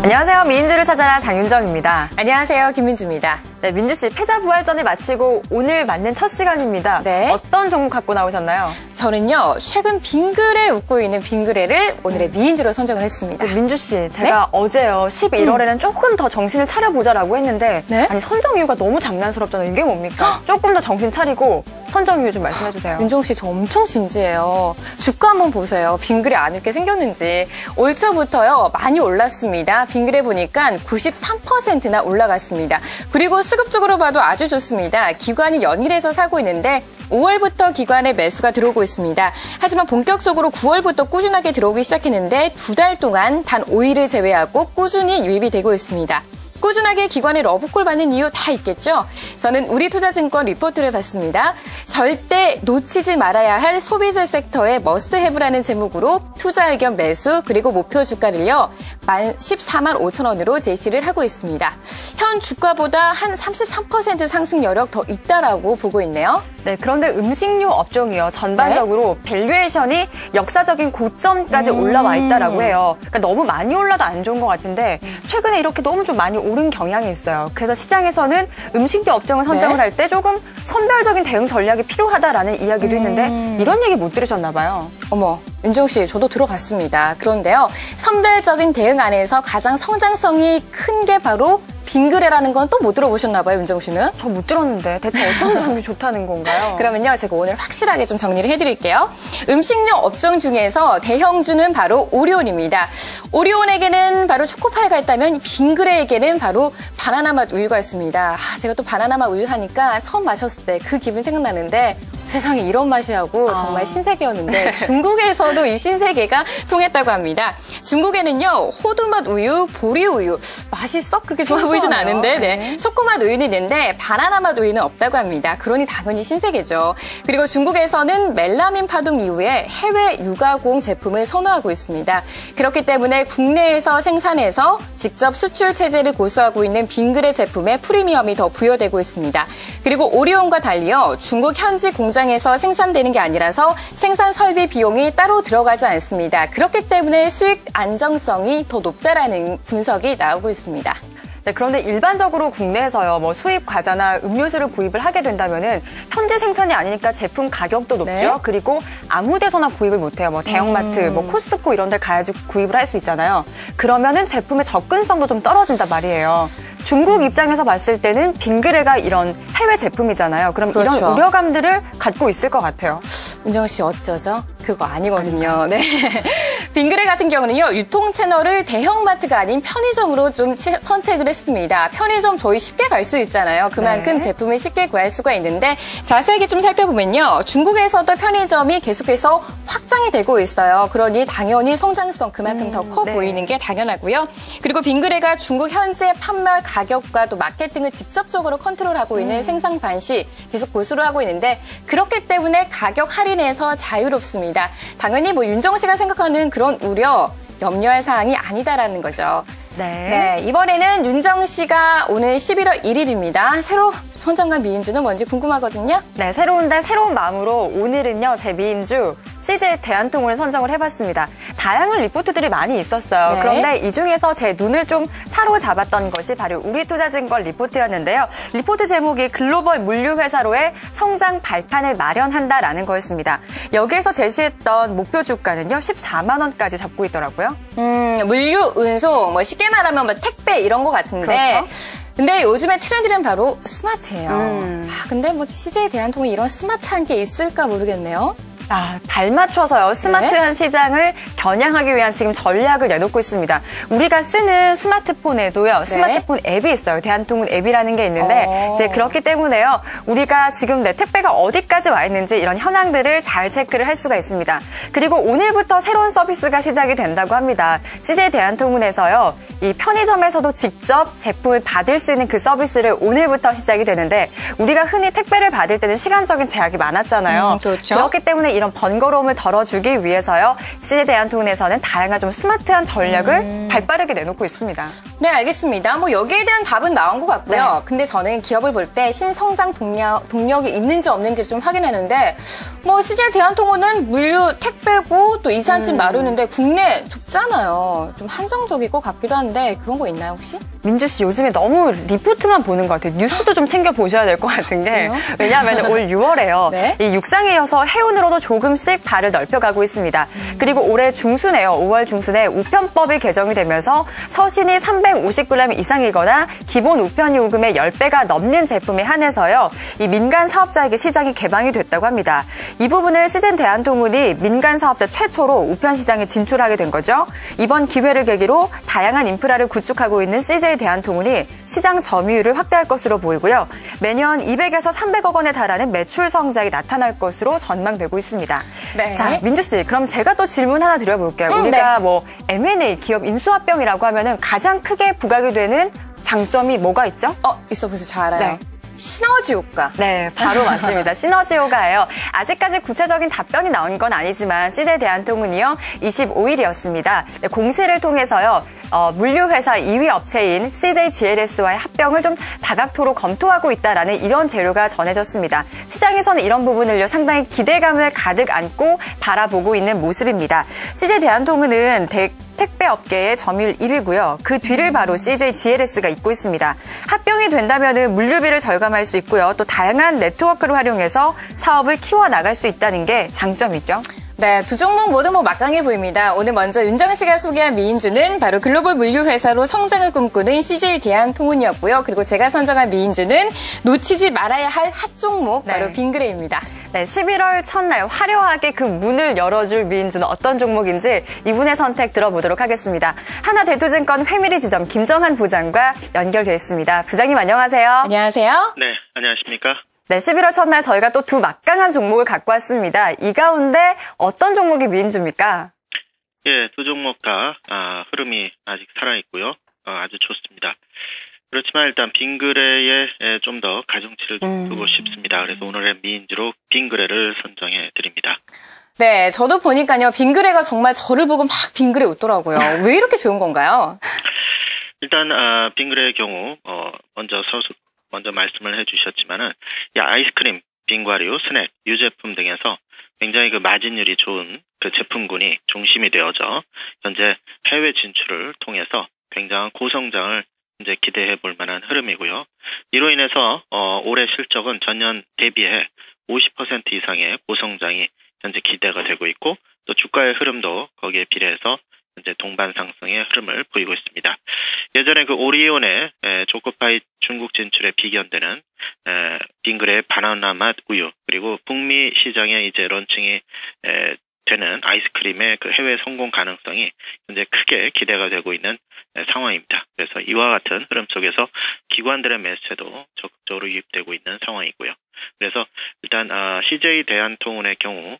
안녕하세요. 미인주를 찾아라 장윤정입니다. 안녕하세요. 김민주입니다. 네, 민주 씨 패자부활전을 마치고 오늘 맞는 첫 시간입니다. 네. 어떤 종목 갖고 나오셨나요? 저는요, 최근 빙그레 웃고 있는 빙그레를 오늘의 미인주로 선정을 했습니다. 민주 씨, 제가 어제요 11월에는 조금 더 정신을 차려보자라고 했는데 네? 아니 선정 이유가 너무 장난스럽잖아요. 이게 뭡니까? 조금 더 정신 차리고 선정 이유 좀 말씀해 주세요. 윤정 씨, 저 엄청 진지해요. 주가 한번 보세요. 빙그레 안 웃게 생겼는지. 올 초부터요, 많이 올랐습니다. 빙그레 보니까 93%나 올라갔습니다. 그리고 수급적으로 봐도 아주 좋습니다. 기관이 연일해서 사고 있는데 5월부터 기관에 매수가 들어오고 있습니다. 하지만 본격적으로 9월부터 꾸준하게 들어오기 시작했는데 2달 동안 단 5일을 제외하고 꾸준히 유입이 되고 있습니다. 꾸준하게 기관에 러브콜 받는 이유 다 있겠죠? 저는 우리투자증권 리포트를 봤습니다. 절대 놓치지 말아야 할 소비재 섹터의 머스트해브라는 제목으로 투자 의견 매수 그리고 목표 주가를요. 14만 5천 원으로 제시를 하고 있습니다. 현 주가보다 한 33% 상승 여력 더 있다라고 보고 있네요. 네, 그런데 음식료 업종이요. 전반적으로 밸류에이션이 역사적인 고점까지 올라와 있다라고 해요. 그러니까 너무 많이 올라도 안 좋은 것 같은데 최근에 이렇게 너무 좀 많이 오른 경향이 있어요. 그래서 시장에서는 음식료 업종을 선정을 할 때 조금 선별적인 대응 전략이 필요하다라는 이야기도 있는데 이런 얘기 못 들으셨나 봐요. 어머, 윤정 씨, 저도 들어봤습니다. 그런데요, 선별적인 대응 안에서 가장 성장성이 큰 게 바로 빙그레라는 건 또 못 들어보셨나 봐요, 윤정 씨는? 저 못 들었는데 대체 어떤 점이 좋다는 건가요? 그러면요, 제가 오늘 확실하게 좀 정리를 해드릴게요. 음식료 업종 중에서 대형주는 바로 오리온입니다. 오리온에게는 바로 초코파이가 있다면 빙그레에게는 바로 바나나 맛 우유가 있습니다. 제가 또 바나나 맛 우유 하니까 처음 마셨을 때 그 기분 생각나는데 세상에 이런 맛이라고 정말 신세계였는데 중국에서도 이 신세계가 통했다고 합니다. 중국에는요, 호두맛 우유, 보리 우유 맛이 썩 그렇게 좋아 보이진 않은데 네. 초코맛 우유는 있는데 바나나 맛 우유는 없다고 합니다. 그러니 당연히 신세계죠. 그리고 중국에서는 멜라민 파동 이후에 해외 유가공 제품을 선호하고 있습니다. 그렇기 때문에 국내에서 생산해서 직접 수출 체제를 고수하고 있는 빙그레 제품에 프리미엄이 더 부여되고 있습니다. 그리고 오리온과 달리요, 중국 현지 공장에서 생산되는 게 아니라서 생산 설비 비용이 따로 들어가지 않습니다. 그렇기 때문에 수익 안정성이 더 높다라는 분석이 나오고 있습니다. 네, 그런데 일반적으로 국내에서요, 뭐 수입 과자나 음료수를 구입을 하게 된다면은 현지 생산이 아니니까 제품 가격도 높죠. 네. 그리고 아무 데서나 구입을 못해요. 뭐 대형마트, 뭐 코스트코 이런 데 가야지 구입을 할 수 있잖아요. 그러면은 제품의 접근성도 좀 떨어진단 말이에요. 중국 입장에서 봤을 때는 빙그레가 이런 해외 제품이잖아요. 그럼 그렇죠. 이런 우려감들을 갖고 있을 것 같아요. 윤정 씨 어쩌죠? 그거 아니거든요. 네. 빙그레 같은 경우는요, 유통 채널을 대형마트가 아닌 편의점으로 좀 선택을 했습니다. 편의점 저희 쉽게 갈 수 있잖아요. 그만큼 네. 제품을 쉽게 구할 수가 있는데 자세하게 좀 살펴보면요, 중국에서도 편의점이 계속해서 확장이 되고 있어요. 그러니 당연히 성장성 그만큼 더 커 보이는 게 당연하고요. 그리고 빙그레가 중국 현재 판매 가격과 또 마케팅을 직접적으로 컨트롤하고 있는 생산 반시 계속 고수를 하고 있는데 그렇기 때문에 가격 할인에서 자유롭습니다. 당연히 뭐 윤정 씨가 생각하는 그런 우려, 염려할 사항이 아니다라는 거죠. 네, 이번에는 윤정 씨가 오늘 11월 1일입니다. 새로 선정한 미인주는 뭔지 궁금하거든요. 네, 새로운 달 새로운 마음으로 오늘은요, 제 미인주 CJ 대한통운을 선정을 해봤습니다. 다양한 리포트들이 많이 있었어요. 네. 그런데 이 중에서 제 눈을 좀 사로잡았던 것이 바로 우리투자증권 리포트였는데요. 리포트 제목이 글로벌 물류회사로의 성장 발판을 마련한다라는 거였습니다. 여기에서 제시했던 목표 주가는요, 14만 원까지 잡고 있더라고요. 물류, 운송, 뭐 쉽게 말하면 뭐 택배 이런 거 같은데. 그렇죠. 근데 요즘에 트렌드는 바로 스마트예요. 근데 뭐 CJ 대한통운이 이런 스마트한 게 있을까 모르겠네요. 발맞춰서요. 스마트한 시장을 겨냥하기 위한 지금 전략을 내놓고 있습니다. 우리가 쓰는 스마트폰에도요. 스마트폰 앱이 있어요. 대한통운 앱이라는 게 있는데 이제 그렇기 때문에요. 우리가 지금 내 택배가 어디까지 와 있는지 이런 현황들을 잘 체크를 할 수가 있습니다. 그리고 오늘부터 새로운 서비스가 시작이 된다고 합니다. CJ 대한통운에서요. 이 편의점에서도 직접 제품을 받을 수 있는 그 서비스를 오늘부터 시작이 되는데 우리가 흔히 택배를 받을 때는 시간적인 제약이 많았잖아요. 그렇죠. 그렇기 때문에 이런 번거로움을 덜어주기 위해서요. CJ 대한통운에서는 다양한 좀 스마트한 전략을 발빠르게 내놓고 있습니다. 네, 알겠습니다. 뭐 여기에 대한 답은 나온 것 같고요. 근데 저는 기업을 볼 때 신성장 동력이 있는지 없는지 좀 확인하는데 뭐 CJ 대한통운은 물류, 택배고 또 이산짐 나르는데 국내 좁잖아요. 좀 한정적일 것 같기도 한데 그런 거 있나요 혹시? 민주 씨 요즘에 너무 리포트만 보는 것 같아요. 뉴스도 좀 챙겨 보셔야 될 것 같은 게 왜냐하면 올 6월에요. 네? 이 육상에 이어서 해운으로도 조금씩 발을 넓혀가고 있습니다. 그리고 올해 중순에요. 5월 중순에 우편법이 개정이 되면서 서신이 350g 이상이거나 기본 우편 요금의 10배가 넘는 제품에 한해서요. 이 민간 사업자에게 시장이 개방이 됐다고 합니다. 이 부분을 CJ 대한통운이 민간 사업자 최초로 우편 시장에 진출하게 된 거죠. 이번 기회를 계기로 다양한 인프라를 구축하고 있는 CJ 대한통운이 시장 점유율을 확대할 것으로 보이고요. 매년 200에서 300억 원에 달하는 매출 성장이 나타날 것으로 전망되고 있습니다. 네. 자, 민주 씨, 그럼 제가 또 질문 하나 드려볼게요. 우리가 뭐 M&A 기업 인수합병이라고 하면은 가장 크게 부각이 되는 장점이 뭐가 있죠? 있어 보세요. 잘 알아요. 네. 시너지 효과. 네, 바로 맞습니다. 시너지 효과예요. 아직까지 구체적인 답변이 나온 건 아니지만 CJ 대한통운이요 25일이었습니다. 공시를 통해서요 물류회사 2위 업체인 CJ GLS와의 합병을 좀 다각도로 검토하고 있다라는 이런 재료가 전해졌습니다. 시장에서는 이런 부분을요 상당히 기대감을 가득 안고 바라보고 있는 모습입니다. CJ 대한통운은 택배 업계의 점유율 1위고요. 그 뒤를 바로 CJ GLS가 잇고 있습니다. 합병이 된다면 물류비를 절감할 수 있고요. 또 다양한 네트워크를 활용해서 사업을 키워나갈 수 있다는 게 장점이죠. 네, 두 종목 모두 막강해 보입니다. 오늘 먼저 윤정 씨가 소개한 미인주는 바로 글로벌 물류회사로 성장을 꿈꾸는 CJ 대한통운이었고요. 그리고 제가 선정한 미인주는 놓치지 말아야 할 핫 종목, 바로 빙그레입니다. 네, 11월 첫날 화려하게 그 문을 열어줄 미인주는 어떤 종목인지 이분의 선택 들어보도록 하겠습니다. 하나대투증권 회밀이 지점 김정한 부장과 연결되어 있습니다. 부장님 안녕하세요. 안녕하세요. 네, 안녕하십니까? 네, 11월 첫날 저희가 또 두 막강한 종목을 갖고 왔습니다. 이 가운데 어떤 종목이 미인주입니까? 예, 두 종목 다 흐름이 아직 살아있고요. 아주 좋습니다. 그렇지만 일단 빙그레에 좀 더 가중치를 두고 싶습니다. 그래서 오늘의 미인주로 빙그레를 선정해 드립니다. 네, 저도 보니까요. 빙그레가 정말 저를 보고 막 빙그레 웃더라고요. 왜 이렇게 좋은 건가요? 일단 빙그레의 경우 먼저 말씀을 해주셨지만은 아이스크림, 빙과류, 스낵, 유제품 등에서 굉장히 그 마진율이 좋은 그 제품군이 중심이 되어져 현재 해외 진출을 통해서 굉장한 고성장을 이제 기대해 볼 만한 흐름이고요. 이로 인해서 올해 실적은 전년 대비해 50% 이상의 고성장이 현재 기대가 되고 있고 또 주가의 흐름도 거기에 비례해서 현재 동반 상승의 흐름을 보이고 있습니다. 예전에 그 오리온의 초코파이 중국 진출에 비견되는 빙그레의 바나나 맛 우유 그리고 북미 시장에 이제 런칭이 되는 아이스크림의 그 해외 성공 가능성이 현재 크게 기대가 되고 있는 상황입니다. 그래서 이와 같은 흐름 속에서 기관들의 매수세도 적극적으로 유입되고 있는 상황이고요. 그래서 일단 CJ 대한통운의 경우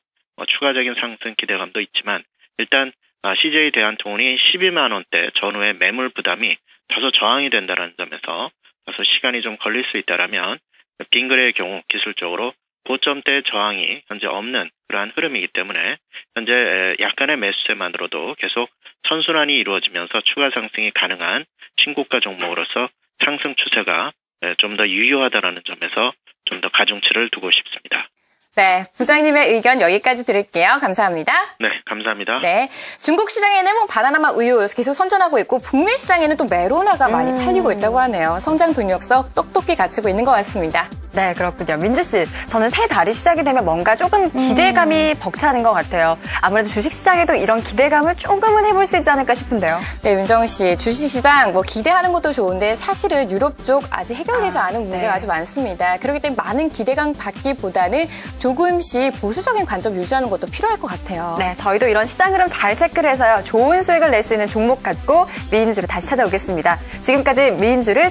추가적인 상승 기대감도 있지만 일단 CJ 대한통운이 12만 원대 전후의 매물 부담이 다소 저항이 된다는 점에서 다소 시간이 좀 걸릴 수 있다라면 빙그레의 경우 기술적으로 고점대 저항이 현재 없는 그러한 흐름이기 때문에 현재 약간의 매수세만으로도 계속 선순환이 이루어지면서 추가 상승이 가능한 신고가 종목으로서 상승 추세가 좀 더 유효하다는 점에서 좀 더 가중치를 두고 싶습니다. 네, 부장님의 의견 여기까지 들을게요. 감사합니다. 네, 감사합니다. 네, 중국 시장에는 뭐 바나나맛 우유 계속 선전하고 있고 북미 시장에는 또 메로나가 많이 팔리고 있다고 하네요. 성장 동력서 똑똑히 갖추고 있는 것 같습니다. 네, 그렇군요. 민주 씨, 저는 새 달이 시작이 되면 뭔가 조금 기대감이 벅차는 것 같아요. 아무래도 주식시장에도 이런 기대감을 조금은 해볼 수 있지 않을까 싶은데요. 네, 윤정 씨, 주식시장 뭐 기대하는 것도 좋은데 사실은 유럽 쪽 아직 해결되지 않은 문제가 아주 많습니다. 그렇기 때문에 많은 기대감 받기보다는 조금씩 보수적인 관점 유지하는 것도 필요할 것 같아요. 네, 저희도 이런 시장 흐름 잘 체크를 해서요. 좋은 수익을 낼 수 있는 종목 갖고 미인주를 다시 찾아오겠습니다. 지금까지 미인주를